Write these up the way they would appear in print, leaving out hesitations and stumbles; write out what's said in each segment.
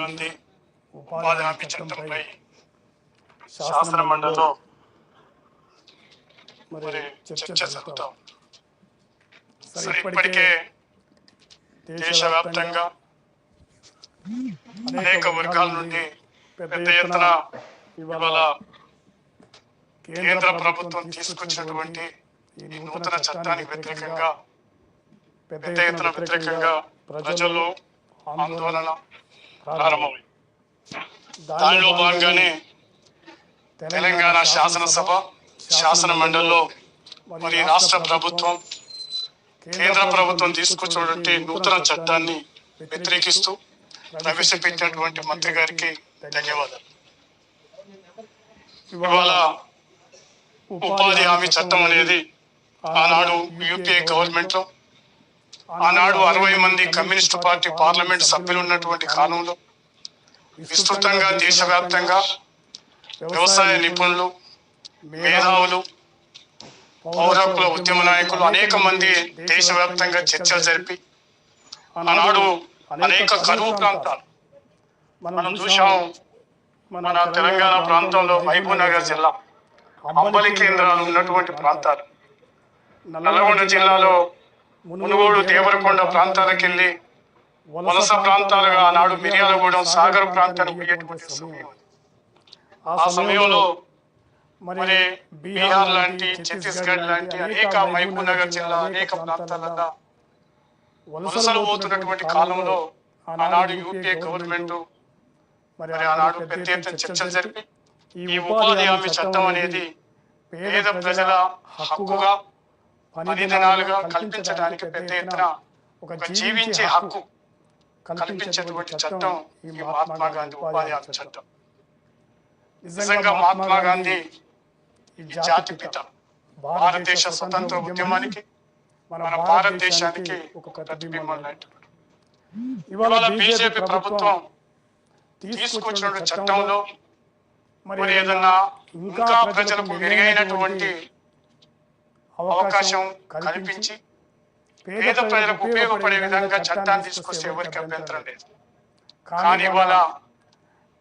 గాంధీ ఉపాధి హామీ చట్టంపై శాసన మండలిలో మరి చర్చ జరుగుతాం. సరే, ఇప్పటికే దేశవ్యాప్తంగా అనేక వర్గాల నుండి పెద్ద ఎత్తున ఇవాళ కేంద్ర ప్రభుత్వం తీసుకొచ్చినటువంటి ఈ నూతన చట్టానికి వ్యతిరేకంగా పెద్ద ఎత్తున వ్యతిరేకంగా ప్రజల్లో ఆందోళన ప్రారంభమైంది. దానిలో భాగంగానే తెలంగాణ శాసనసభ శాసన మండలిలో మరి రాష్ట్ర ప్రభుత్వం కేంద్ర ప్రభుత్వం తీసుకొచ్చినటువంటి నూతన చట్టాన్ని వ్యతిరేకిస్తూ ప్రవేశపెట్టినటువంటి మంత్రి గారికి ధన్యవాదాలు. ఇవాళ ఉపాధి హామీ చట్టం అనేది ఆనాడు యూపీఏ గవర్నమెంట్ లో ఆనాడు 60 మంది కమ్యూనిస్టు పార్టీ పార్లమెంట్ సభ్యులు ఉన్నటువంటి కాలంలో విస్తృతంగా దేశవ్యాప్తంగా వ్యవసాయ నిపుణులు, మేధావులు, పౌరకుల ఉద్యమ నాయకులు అనేక మంది దేశవ్యాప్తంగా చర్చలు జరిపి ఆనాడు అనేక కరువు ప్రాంతాలు మనం చూసాం. మన తెలంగాణ ప్రాంతంలో మహబూబ్ నగర్ జిల్లా అంబలి కేంద్రాలు ఉన్నటువంటి ప్రాంతాలు, నల్గొండ జిల్లాలో మునుగోడు, దేవరకొండ ప్రాంతాలకు వెళ్ళి వలస ప్రాంతాలుగా ఆనాడు మిర్యాలగూడెం, సాగర్ ప్రాంతానికి పోయేటువంటి సమయం. ఆ సమయంలో మరి బీహార్ లాంటి, ఛత్తీస్గఢ్ లాంటి అనేక మహబూబ్ నగర్ జిల్లా అనేక ప్రాంతాలలో వలసలు పోతున్నటువంటి కాలంలో ఆనాడు యూపీఏ గవర్నమెంట్ మరి ఆనాడు పెద్ద ఎత్తున చర్చలు జరిపి ఈ ఉపాధి హామీ చట్టం అనేది పేద ప్రజల హక్కుగా, పని దినాలుగా కల్పించడానికి పెద్ద ఎత్తున ఒక జీవించే హక్కు కల్పించేటువంటి చట్టం ఈ మహాత్మా గాంధీ ఉపాధి హామీ చట్టం. నిజంగా మహాత్మా గాంధీ ఈ జాతి పిత, భారతదేశ స్వతంత్ర ఉద్యమానికి, మన భారతదేశానికి ఒక ప్రతిబింబం లాంటి. ఇవాళ బీజేపీ ప్రభుత్వం తీసుకొచ్చిన చట్టంలో మరి ఏదన్నా ఇంకా ప్రజలకు మెరుగైనటువంటి అవకాశం కల్పించి పేద ప్రజలకు ఉపయోగపడే విధంగా చట్టాన్ని తీసుకొస్తే ఎవరికి అభ్యంతరం లేదు. కానీ ఇవాళ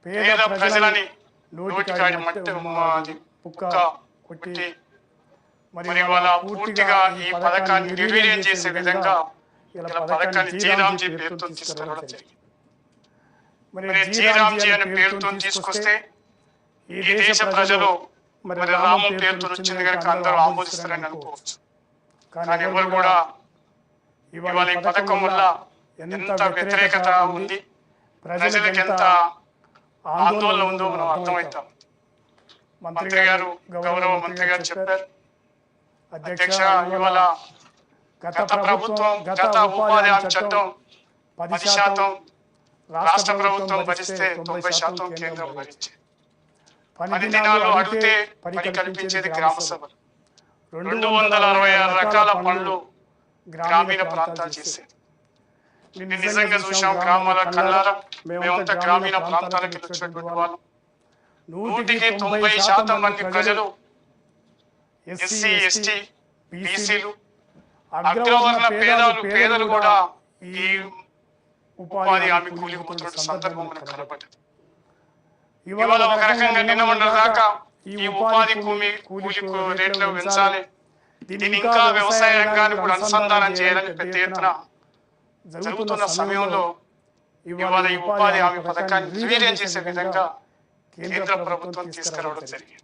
పేద ప్రజలని నోటికాడి మట్టి పుక్క కొట్టి మరి ఇవాళ పూర్తిగా ఈ పథకాన్ని నిర్వీర్యం చేసే విధంగా ఇలా పథకాన్ని జీరాంజీ పేరుతో తీసుకురావడం జరిగింది. మరి జీరాంజీ అనే పేరుతో తీసుకొస్తే ఈ దేశ ప్రజలు మరి రామం పేరుతో వచ్చింది కనుక అందరూ ఆమోదిస్తారని అనుకోవచ్చు. కానీ ఎవరు కూడా ఇవాళ ఈ పథకం వల్ల ఎంత వ్యతిరేకత ఉంది, ప్రజలకు ఎంత ఆందోళన ఉందో మనం అర్థమవుతాం. మంత్రి గారు, గౌరవ మంత్రి గారు చెప్పారు, అధ్యక్ష ఇవాళ గత ప్రభుత్వం గత ఉపాధి హామీ చట్టం 10% రాష్ట్ర ప్రభుత్వం భరిస్తే 90% కేంద్రం భరించేది. పని దినాలు అడిగితే పని కల్పించేది గ్రామ సభలు. 266 రకాల పనులు గ్రామీణ ప్రాంతాలు చేసేది. నిజంగా చూసాం గ్రామాల కళ్ళారా. మేమంతా గ్రామీణ ప్రాంతాలకి వచ్చినటువంటి వాళ్ళు 100% మంది ప్రజలు ఎస్సీ, ఎస్టీ, బీసీలు, అగ్రవర్ణ పేదలు కూడా ఈ ఉపాధి హామీ కూలికి పోతున్న సందర్భం మనకు కనబడ్డది. ఇవాళ ఒక రకంగా నిన్న మొన్నటి దాకా ఈ ఉపాధి కూలి రేట్లు పెంచాలి, దీన్ని ఇంకా వ్యవసాయ రంగాన్ని కూడా అనుసంధానం చేయాలని పెద్ద ఎత్తున జరుగుతున్న సమయంలో ఇవాళ ఈ ఉపాధి హామీ పథకాన్ని నిర్వీర్యం చేసే విధంగా కేంద్ర ప్రభుత్వం తీసుకురావడం జరిగింది.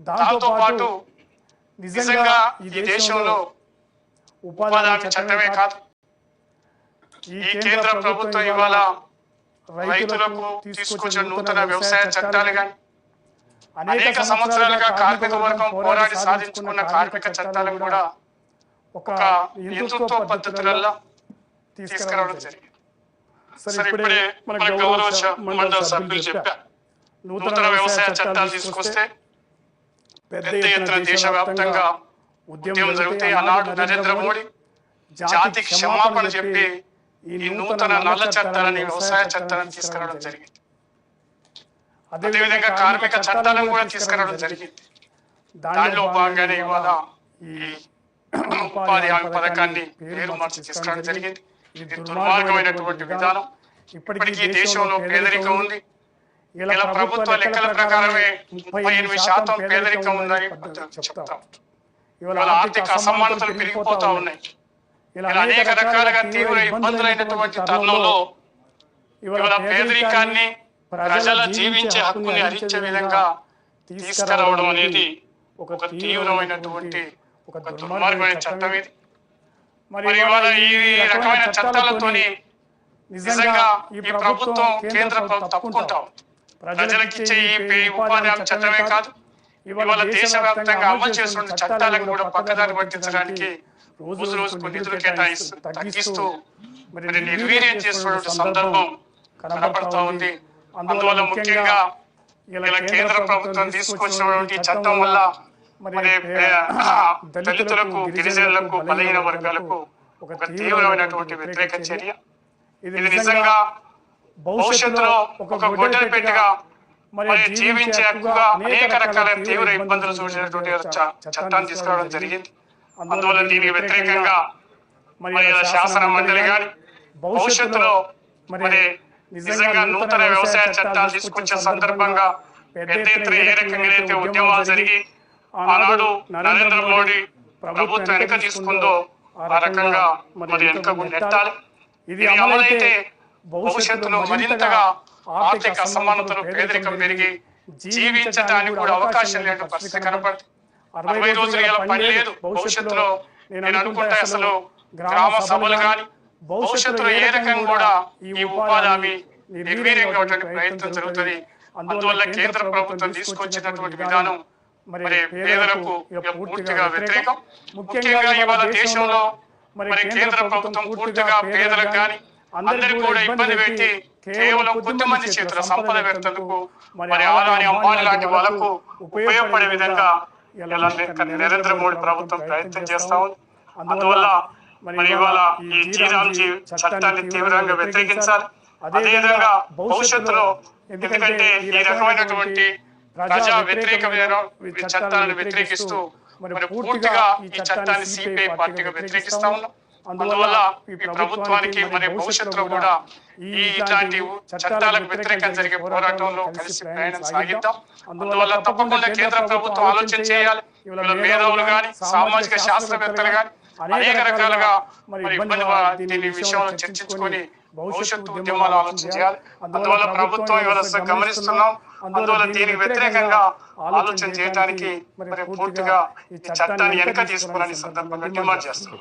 దాంతో పాటు నిజంగా ఈ దేశంలో ఉపాధి హామీ చట్టమే కాదు, ఈ కేంద్ర ప్రభుత్వం ఇవాళ రైతులకు తీసుకొచ్చిన నూతన వ్యవసాయ చట్టాలు కానీ, అనేక సంవత్సరాలుగా కార్మిక వర్గం పోరాడి సాధించుకున్న కార్మిక చట్టాలను కూడా ఒక హిందుత్వ పద్ధతులలో తీసుకురావడం జరిగింది. సరే, ఇప్పుడే మన గౌరవ మండలి సభ్యులు చెప్పారు, నూతన వ్యవసాయ చట్టాలు తీసుకొస్తే పెద్ద ఎత్తున దేశవ్యాప్తంగా ఉద్యమం జరిగితే ఆనాడు నరేంద్ర మోడీ జాతికి క్షమాపణ చెప్పి ఈ నూతన నల్ల చట్టాలని, వ్యవసాయ చట్టాలను తీసుకురావడం జరిగింది. అదేవిధంగా కార్మిక చట్టాలను కూడా తీసుకురావడం జరిగింది. దానిలో భాగంగానే ఇవాళ ఈ ఉపాధి హామీ పథకాన్ని పేరు మార్చి తీసుకురావడం జరిగింది. ఇది దుర్మార్గమైనటువంటి విధానం. ఇప్పటికీ దేశంలో పేదరికం ఉంది. ఇలా ప్రభుత్వ లెక్కల ప్రకారమే 38% పేదరికం ఉందని చెప్తాం. ఇవాళ ఆర్థిక అసమానతలు పెరిగిపోతా ఉన్నాయి. ఇలా అనేక రకాలుగా తీవ్ర ఇబ్బందులైనటువంటి తరుణంలో ఇవాళ పేదరికాన్ని ప్రజల జీవించే హక్కుని హరించే విధంగా తీసుకురావడం అనేది ఒక తీవ్రమైనటువంటి ఒక దుర్మార్గమైన చట్టం ఇది. మరి ఇవాళ ఈ రకమైన చట్టాలతోని నిజంగా ఈ ప్రభుత్వం కేంద్ర ప్రభుత్వం తప్పుకుంటాం. ప్రజలకిచ్చే ఈ ఉపాధి హామీ చట్టమే కాదు, ఇవాళ దేశవ్యాప్తంగా అమలు చేస్తున్న చట్టాలను కూడా పక్కదారి పట్టించడానికి రోజు రోజుకు నిధులు తగ్గిస్తూ మరి నిర్వీర్యం చేస్తున్న సందర్భం కనబడతా ఉంది. అందువల్ల ముఖ్యంగా ఇలా కేంద్ర ప్రభుత్వం తీసుకొచ్చినటువంటి చట్టం వల్ల మరి దళితులకు, గిరిజనులకు, బలహీన వర్గాలకు ఒక తీవ్రమైనటువంటి వ్యతిరేక చర్య. ఇది నిజంగా భవిష్యత్తులో ఒక గొడ్డలి పెట్టిగా మరి జీవించే హక్కుగా అనేక రకాల తీవ్ర ఇబ్బందులు చూసినటువంటి చట్టాన్ని తీసుకురావడం జరిగింది. అందువల్ల దీనికి వ్యతిరేకంగా మరి శాసన మండలి గాని భవిష్యత్తులో మరి నిజంగా నూతన వ్యవసాయ చట్టాలు తీసుకొచ్చే సందర్భంగా పెద్ద ఎత్తున ఏ రకంగా ఉద్యమాలు జరిగి ఆనాడు నరేంద్ర మోడీ ప్రభుత్వం వెనుక తీసుకుందో ఆ రకంగా మరి వెనుక నెట్టాలి. ఇది అమలైతే భవిష్యత్తులో మరింతగా ఆర్థిక అసమానతలు, పేదరికం పెరిగి జీవించడానికి కూడా అవకాశం లేని పరిస్థితి కనపడుతుంది. 60 రోజులు ఇలా పని లేదు. భవిష్యత్తులో నేను అనుకుంటే అసలు గ్రామ సభలు కానీ భవిష్యత్తులో ఏ రకంగా కూడా ఈ ఉపాధి హామీ నిర్వీర్యంగా ప్రయత్నం జరుగుతుంది. అందువల్ల కేంద్ర ప్రభుత్వం తీసుకొచ్చినటువంటి విధానం మరి పేదలకు పూర్తిగా వ్యతిరేకం. ముఖ్యంగా ఇవాళ దేశంలో మరి కేంద్ర ప్రభుత్వం పూర్తిగా పేదలకు కానీ అందరికీ కూడా ఇబ్బంది పెట్టి కేవలం కొద్దిమంది చేతుల సంపద వ్యక్తులకు మరి ఆదాని అమ్మాని లాంటి వాళ్ళకు ఉపయోగపడే విధంగా నరేంద్ర మోడీ ప్రభుత్వం ప్రయత్నం చేస్తా ఉంది. అందువల్ల మరి ఇవాళ ఈ జీరాంజీ చట్టాన్ని తీవ్రంగా వ్యతిరేకించాలి. అదేవిధంగా భవిష్యత్తులో ఎందుకంటే ఈ రకమైనటువంటి ప్రజా వ్యతిరేక చట్టాలను వ్యతిరేకిస్తూ మరి పూర్తిగా ఈ చట్టాన్ని సిపిఐ పార్టీగా వ్యతిరేకిస్తా ఉన్నాం. అందువల్ల ఈ ప్రభుత్వానికి మరి భవిష్యత్తులో కూడా ఈ ఇట్లాంటి చట్టాలకు వ్యతిరేకంగా జరిగే పోరాటంలో కలిసి ప్రయాణం సాగిద్దాం. అందువల్ల తప్పకుండా కేంద్ర ప్రభుత్వం ఆలోచన చేయాలి. ఇవాళ మేధావులు కానీ, సామాజిక శాస్త్రవేత్తలు కానీ అనేక రకాలుగా మరి ఇబ్బంది దీని విషయంలో చర్చించుకొని భవిష్యత్తు ఉద్యమాలు ఆలోచన చేయాలి. అందువల్ల ప్రభుత్వం ఇవాళ గమనిస్తున్నాం. అందువల్ల దీనికి వ్యతిరేకంగా ఆలోచన చేయడానికి మరి పూర్తిగా ఈ చట్టాన్ని వెనక తీసుకోవాలని సందర్భంగా డిమాండ్ చేస్తున్నాం.